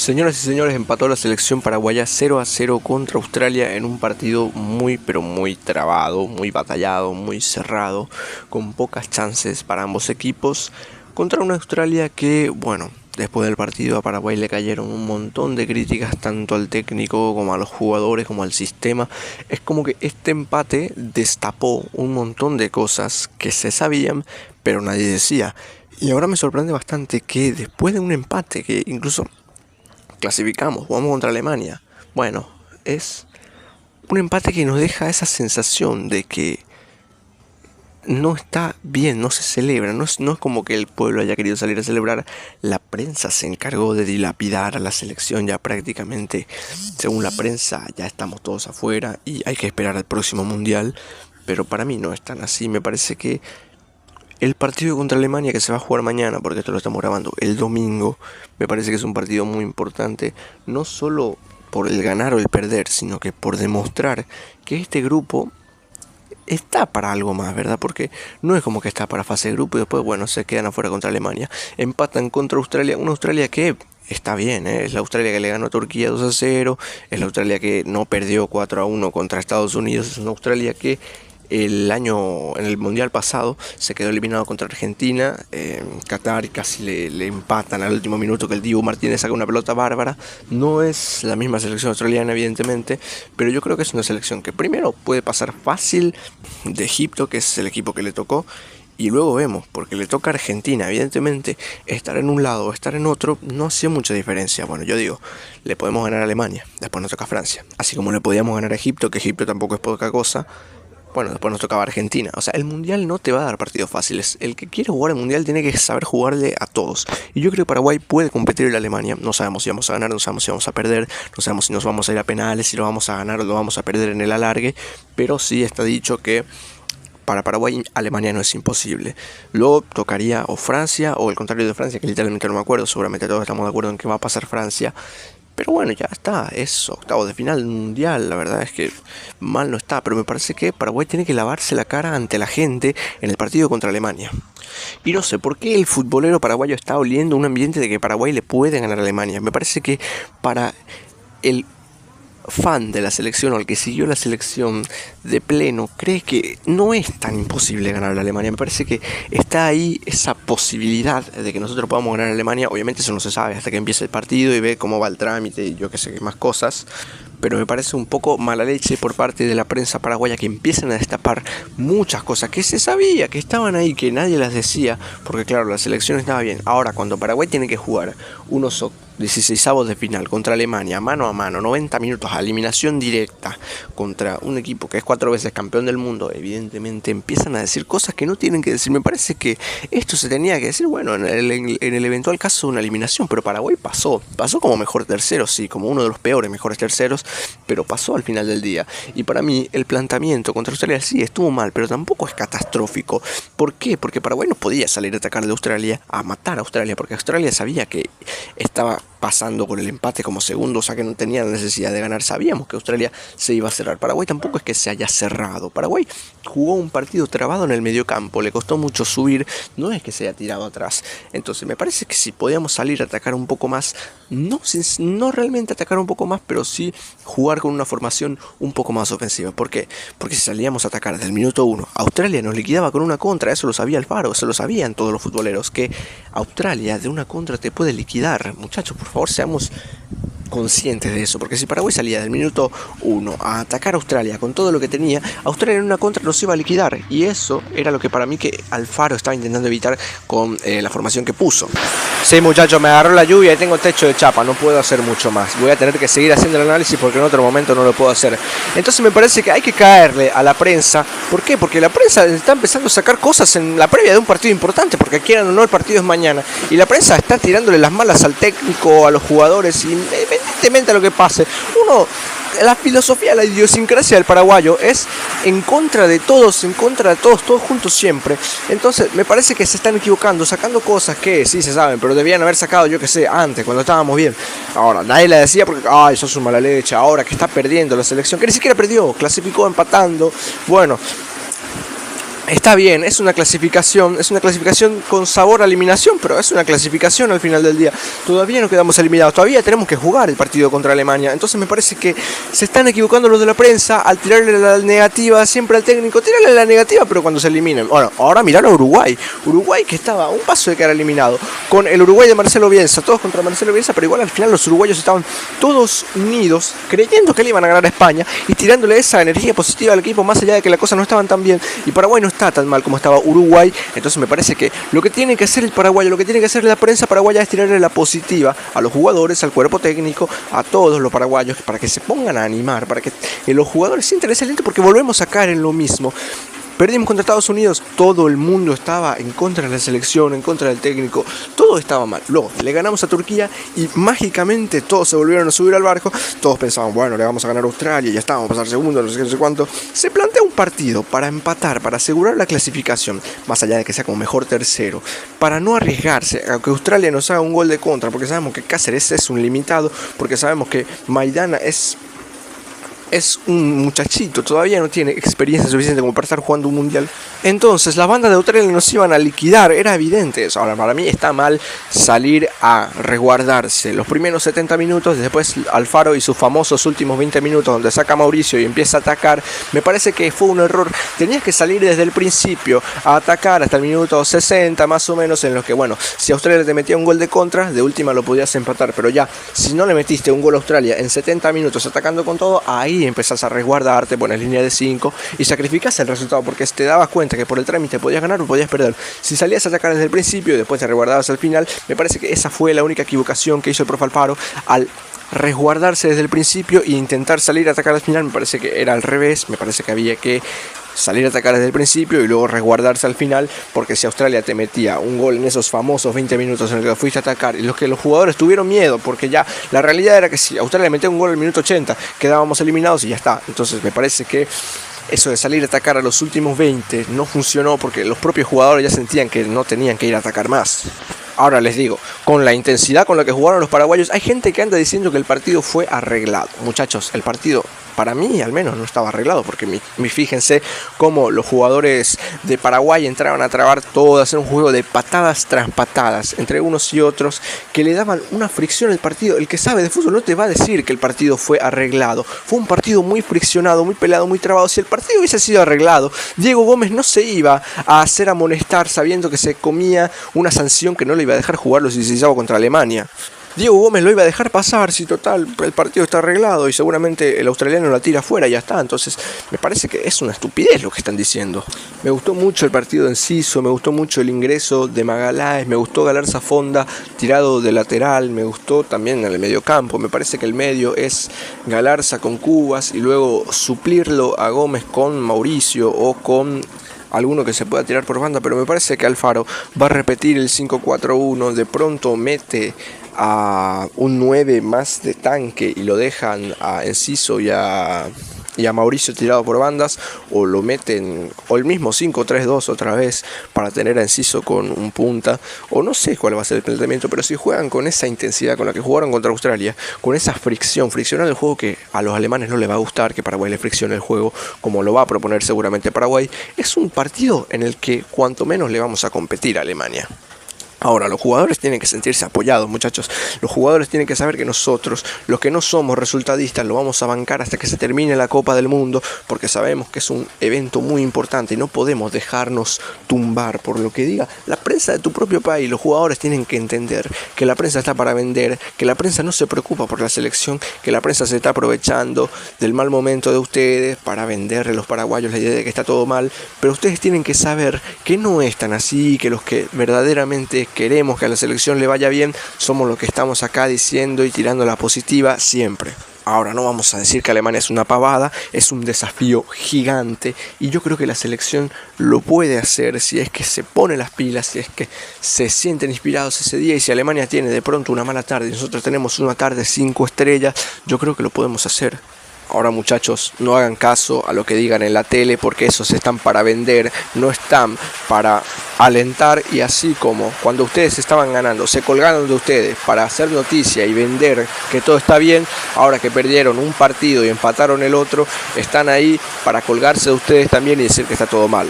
Señoras y señores, empató la selección paraguaya 0-0 contra Australia en un partido muy pero muy trabado, muy batallado, muy cerrado, con pocas chances para ambos equipos, contra una Australia que, bueno, después del partido a Paraguay le cayeron un montón de críticas tanto al técnico como a los jugadores como al sistema. Es como que este empate destapó un montón de cosas que se sabían pero nadie decía. Y ahora me sorprende bastante que después de un empate que incluso clasificamos, jugamos contra Alemania. Bueno, es un empate que nos deja esa sensación de que no está bien, no se celebra, no es como que el pueblo haya querido salir a celebrar. La prensa se encargó de dilapidar a la selección ya prácticamente. Según la prensa, ya estamos todos afuera y hay que esperar al próximo mundial. Pero para mí no es tan así. Me parece que el partido contra Alemania, que se va a jugar mañana, porque esto lo estamos grabando el domingo, me parece que es un partido muy importante, no solo por el ganar o el perder, sino que por demostrar que este grupo está para algo más, ¿verdad? Porque no es como que está para fase de grupo y después, bueno, se quedan afuera contra Alemania. Empatan contra Australia, una Australia que está bien, ¿eh? Es la Australia que le ganó a Turquía 2-0, es la Australia que no perdió 4-1 contra Estados Unidos, es una Australia que en el mundial pasado se quedó eliminado contra Argentina. Qatar casi le empatan al último minuto, que el Dibu Martínez saca una pelota bárbara. No es la misma selección australiana, evidentemente, pero yo creo que es una selección que primero puede pasar fácil de Egipto, que es el equipo que le tocó, y luego vemos, porque le toca a Argentina. Evidentemente, estar en un lado o estar en otro no hacía mucha diferencia. Bueno, yo digo, le podemos ganar a Alemania, después nos toca a Francia, así como le podíamos ganar a Egipto, que Egipto tampoco es poca cosa. Bueno, después nos tocaba Argentina. O sea, el Mundial no te va a dar partidos fáciles. El que quiere jugar el Mundial tiene que saber jugarle a todos. Y yo creo que Paraguay puede competir en la Alemania. No sabemos si vamos a ganar, no sabemos si vamos a perder, no sabemos si nos vamos a ir a penales, si lo vamos a ganar o lo vamos a perder en el alargue. Pero sí está dicho que para Paraguay Alemania no es imposible. Luego tocaría o Francia o el contrario de Francia, que literalmente no me acuerdo. Seguramente todos estamos de acuerdo en que va a pasar Francia. Pero bueno, ya está, es octavo de final mundial, la verdad es que mal no está, pero me parece que Paraguay tiene que lavarse la cara ante la gente en el partido contra Alemania. Y no sé por qué el futbolero paraguayo está oliendo un ambiente de que Paraguay le puede ganar a Alemania. Me parece que para el fan de la selección o el que siguió la selección de pleno cree que no es tan imposible ganar a Alemania. Me parece que está ahí esa posibilidad de que nosotros podamos ganar a Alemania. Obviamente eso no se sabe hasta que empiece el partido y ve cómo va el trámite y yo qué sé qué más cosas. Pero me parece un poco mala leche por parte de la prensa paraguaya que empiezan a destapar muchas cosas que se sabía, que estaban ahí, que nadie las decía, porque claro, la selección estaba bien. Ahora, cuando Paraguay tiene que jugar unos 16avos de final contra Alemania, mano a mano, 90 minutos a eliminación directa contra un equipo que es 4 veces campeón del mundo, evidentemente empiezan a decir cosas que no tienen que decir. Me parece que esto se tenía que decir, bueno, en el eventual caso de una eliminación, pero Paraguay pasó como mejor tercero, sí, como uno de los peores mejores terceros, pero pasó al final del día. Y para mí el planteamiento contra Australia sí estuvo mal, pero tampoco es catastrófico. ¿Por qué? Porque Paraguay no podía salir a atacar de Australia, a matar a Australia, porque Australia sabía que estaba pasando con el empate como segundo, o sea que no tenía la necesidad de ganar. Sabíamos que Australia se iba a cerrar. Paraguay tampoco es que se haya cerrado. Paraguay jugó un partido trabado en el mediocampo, le costó mucho subir, no es que se haya tirado atrás. Entonces me parece que si podíamos salir a atacar un poco más, no realmente atacar un poco más, pero sí jugar con una formación un poco más ofensiva. ¿Por qué? Porque si salíamos a atacar desde el minuto 1, Australia nos liquidaba con una contra. Eso lo sabía Alfaro, eso lo sabían todos los futboleros, que Australia de una contra te puede liquidar. Muchachos, por favor, seamos conscientes de eso, porque si Paraguay salía del minuto 1 a atacar a Australia con todo lo que tenía, Australia en una contra nos iba a liquidar, y eso era lo que para mí que Alfaro estaba intentando evitar con la formación que puso. Sí, muchachos, me agarró la lluvia y tengo techo de chapa, no puedo hacer mucho más, voy a tener que seguir haciendo el análisis porque en otro momento no lo puedo hacer. Entonces me parece que hay que caerle a la prensa. ¿Por qué? Porque la prensa está empezando a sacar cosas en la previa de un partido importante, porque quieran o no el partido es mañana, y la prensa está tirándole las malas al técnico, a los jugadores, y independientemente a lo que pase, la filosofía, la idiosincrasia del paraguayo es en contra de todos, todos juntos siempre. Entonces me parece que se están equivocando, sacando cosas que sí se saben, pero debían haber sacado, yo que sé, antes, cuando estábamos bien. Ahora, nadie la decía porque, ay, sos un mala leche, ahora que está perdiendo la selección, que ni siquiera perdió, clasificó empatando. Bueno, Está bien, es una clasificación con sabor a eliminación, pero es una clasificación al final del día. Todavía no quedamos eliminados, todavía tenemos que jugar el partido contra Alemania. Entonces me parece que se están equivocando los de la prensa al tirarle la negativa siempre al técnico. Tirarle la negativa, pero cuando se eliminen. Bueno, ahora mirar a Uruguay. Uruguay que estaba a un paso de quedar eliminado. Con el Uruguay de Marcelo Bielsa, todos contra Marcelo Bielsa, pero igual al final los uruguayos estaban todos unidos, creyendo que le iban a ganar a España y tirándole esa energía positiva al equipo, más allá de que las cosas no estaban tan bien. Y Paraguay no está tan mal como estaba Uruguay. Entonces me parece que lo que tiene que hacer el paraguayo, lo que tiene que hacer la prensa paraguaya es tirarle la positiva a los jugadores, al cuerpo técnico, a todos los paraguayos, para que se pongan a animar, para que los jugadores sientan ese aliento, porque volvemos a caer en lo mismo. Perdimos contra Estados Unidos, todo el mundo estaba en contra de la selección, en contra del técnico, todo estaba mal. Luego le ganamos a Turquía y mágicamente todos se volvieron a subir al barco, todos pensaban, bueno, le vamos a ganar a Australia, ya está, vamos a pasar segundo, no sé qué, no sé cuánto. Se plantea un partido para empatar, para asegurar la clasificación, más allá de que sea como mejor tercero, para no arriesgarse a que Australia nos haga un gol de contra, porque sabemos que Cáceres es un limitado, porque sabemos que Maidana es un muchachito, todavía no tiene experiencia suficiente como para estar jugando un mundial. Entonces las bandas de Australia nos iban a liquidar, era evidente eso. Ahora, para mí está mal salir a resguardarse los primeros 70 minutos, después Alfaro y sus famosos últimos 20 minutos donde saca a Mauricio y empieza a atacar. Me parece que fue un error. Tenías que salir desde el principio a atacar hasta el minuto 60 más o menos, en los que, bueno, si Australia te metía un gol de contra, de última lo podías empatar, pero ya, si no le metiste un gol a Australia en 70 minutos atacando con todo, ahí empezás a resguardarte, pones línea de 5 y sacrificás el resultado, porque te dabas cuenta que por el trámite podías ganar o podías perder. Si salías a atacar desde el principio y después te resguardabas al final, me parece que esa fue la única equivocación que hizo el profe Alfaro al resguardarse desde el principio e intentar salir a atacar al final. Me parece que era al revés, me parece que había que salir a atacar desde el principio y luego resguardarse al final, porque si Australia te metía un gol en esos famosos 20 minutos en los que fuiste a atacar y los que los jugadores tuvieron miedo, porque ya la realidad era que si Australia metía un gol al minuto 80 quedábamos eliminados y ya está. Entonces me parece que eso de salir a atacar a los últimos 20 no funcionó, porque los propios jugadores ya sentían que no tenían que ir a atacar más. Ahora les digo, con la intensidad con la que jugaron los paraguayos, hay gente que anda diciendo que el partido fue arreglado. Muchachos, el partido, para mí al menos, no estaba arreglado, porque fíjense cómo los jugadores de Paraguay entraban a trabar todo, a hacer un juego de patadas tras patadas entre unos y otros, que le daban una fricción al partido. El que sabe de fútbol no te va a decir que el partido fue arreglado. Fue un partido muy friccionado, muy peleado, muy trabado. Si el partido hubiese sido arreglado, Diego Gómez no se iba a hacer amonestar sabiendo que se comía una sanción que no le iba a dejar jugar los 16 contra Alemania. Diego Gómez lo iba a dejar pasar, si total el partido está arreglado y seguramente el australiano la tira afuera y ya está. Entonces me parece que es una estupidez lo que están diciendo. Me gustó mucho el partido de Enciso, me gustó mucho el ingreso de Magaláes, me gustó Galarza Fonda tirado de lateral, me gustó también en el mediocampo. Me parece que el medio es Galarza con Cubas y luego suplirlo a Gómez con Mauricio o con alguno que se pueda tirar por banda, pero me parece que Alfaro va a repetir el 5-4-1, de pronto mete a un 9 más de tanque y lo dejan a Enciso y a Mauricio tirado por bandas, o lo meten, o el mismo 5-3-2 otra vez para tener a Enciso con un punta, o no sé cuál va a ser el planteamiento, pero si juegan con esa intensidad con la que jugaron contra Australia, con esa friccionar el juego que a los alemanes no les va a gustar, que Paraguay le friccione el juego como lo va a proponer seguramente Paraguay, es un partido en el que cuanto menos le vamos a competir a Alemania. Ahora, los jugadores tienen que sentirse apoyados, muchachos. Los jugadores tienen que saber que nosotros, los que no somos resultadistas, lo vamos a bancar hasta que se termine la Copa del Mundo, porque sabemos que es un evento muy importante y no podemos dejarnos tumbar por lo que diga la prensa de tu propio país. Los jugadores tienen que entender que la prensa está para vender, que la prensa no se preocupa por la selección, que la prensa se está aprovechando del mal momento de ustedes para venderle a los paraguayos la idea de que está todo mal, pero ustedes tienen que saber que no es tan así, que los que verdaderamente queremos que a la selección le vaya bien somos los que estamos acá diciendo y tirando la positiva siempre. Ahora, no vamos a decir que Alemania es una pavada, es un desafío gigante y yo creo que la selección lo puede hacer si es que se pone las pilas, si es que se sienten inspirados ese día, y si Alemania tiene de pronto una mala tarde y nosotros tenemos una tarde 5 estrellas, yo creo que lo podemos hacer. Ahora, muchachos, no hagan caso a lo que digan en la tele, porque esos están para vender, no están para alentar. Y así como cuando ustedes estaban ganando, se colgaron de ustedes para hacer noticia y vender que todo está bien, ahora que perdieron un partido y empataron el otro, están ahí para colgarse de ustedes también y decir que está todo mal.